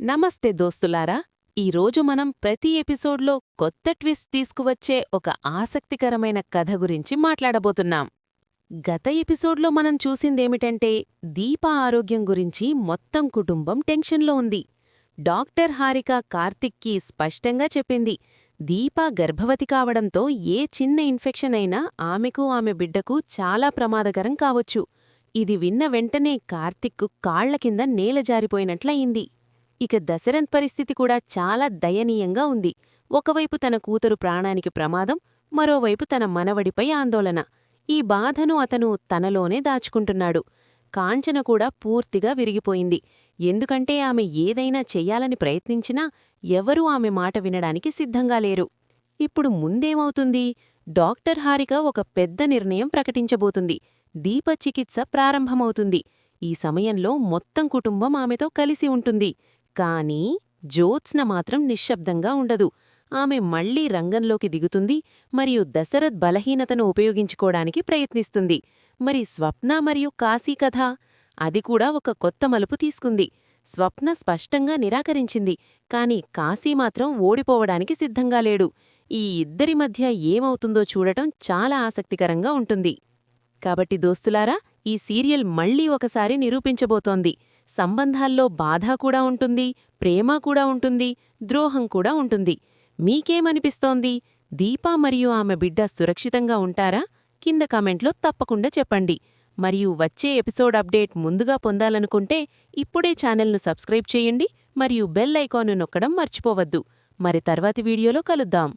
నమస్తే దోస్తులారా, ఈరోజు మనం ప్రతి ఎపిసోడ్లో కొత్త ట్విస్ట్ తీసుకువచ్చే ఒక ఆసక్తికరమైన కథ గురించి మాట్లాడబోతున్నాం. గత ఎపిసోడ్లో మనం చూసిందేమిటంటే దీప ఆరోగ్యం గురించి మొత్తం కుటుంబం టెన్షన్లో ఉంది. డాక్టర్ హారిక కార్తిక్కి స్పష్టంగా చెప్పింది, దీప గర్భవతి కావడంతో ఏ చిన్న ఇన్ఫెక్షన్ అయినా ఆమెకు ఆమె బిడ్డకు చాలా ప్రమాదకరం కావచ్చు. ఇది విన్న వెంటనే కార్తిక్కు కాళ్ల కింద నేల జారిపోయినట్లయింది. ఇక దశరథ్ పరిస్థితి కూడా చాలా దయనీయంగా ఉంది. ఒకవైపు తన కూతురు ప్రాణానికి ప్రమాదం, మరోవైపు తన మనవడిపై ఆందోళన. ఈ బాధను అతను తనలోనే దాచుకుంటున్నాడు. కాంచన కూడా పూర్తిగా విరిగిపోయింది. ఎందుకంటే ఆమె ఏదైనా చెయ్యాలని ప్రయత్నించినా ఎవరూ ఆమె మాట వినడానికి సిద్ధంగా లేరు. ఇప్పుడు ముందేమవుతుంది? డాక్టర్ హారిక ఒక పెద్ద నిర్ణయం ప్రకటించబోతుంది. దీప చికిత్స ప్రారంభమవుతుంది. ఈ సమయంలో మొత్తం కుటుంబం ఆమెతో కలిసి ఉంటుంది. కానీ జ్యోత్స్న మాత్రం నిశ్శబ్దంగా ఉండదు. ఆమె మళ్లీ రంగంలోకి దిగుతుంది మరియు దశరథ్ బలహీనతను ఉపయోగించుకోవడానికి ప్రయత్నిస్తుంది. మరి స్వప్న మరియు కాశీ కథ? అది కూడా ఒక కొత్త మలుపు తీసుకుంది. స్వప్న స్పష్టంగా నిరాకరించింది, కాని కాశీ మాత్రం ఓడిపోవడానికి సిద్ధంగా లేడు. ఈ ఇద్దరి మధ్య ఏమవుతుందో చూడటం చాలా ఆసక్తికరంగా ఉంటుంది. కాబట్టి దోస్తులారా, ఈ సీరియల్ మళ్లీ ఒకసారి నిరూపించబోతోంది. సంబంధాల్లో బాధ కూడా ఉంటుంది, ప్రేమ కూడా ఉంటుంది, ద్రోహం కూడా ఉంటుంది. మీకేమనిపిస్తోంది? దీపా మరియు ఆమె బిడ్డ సురక్షితంగా ఉంటారా? కింద కామెంట్లో తప్పకుండా చెప్పండి. మరియు వచ్చే ఎపిసోడ్ అప్డేట్ ముందుగా పొందాలనుకుంటే ఇప్పుడే ఛానల్ను సబ్స్క్రైబ్ చేయండి మరియు బెల్ ఐకాన్ను నొక్కడం మర్చిపోవద్దు. మరి తర్వాతి వీడియోలో కలుద్దాం.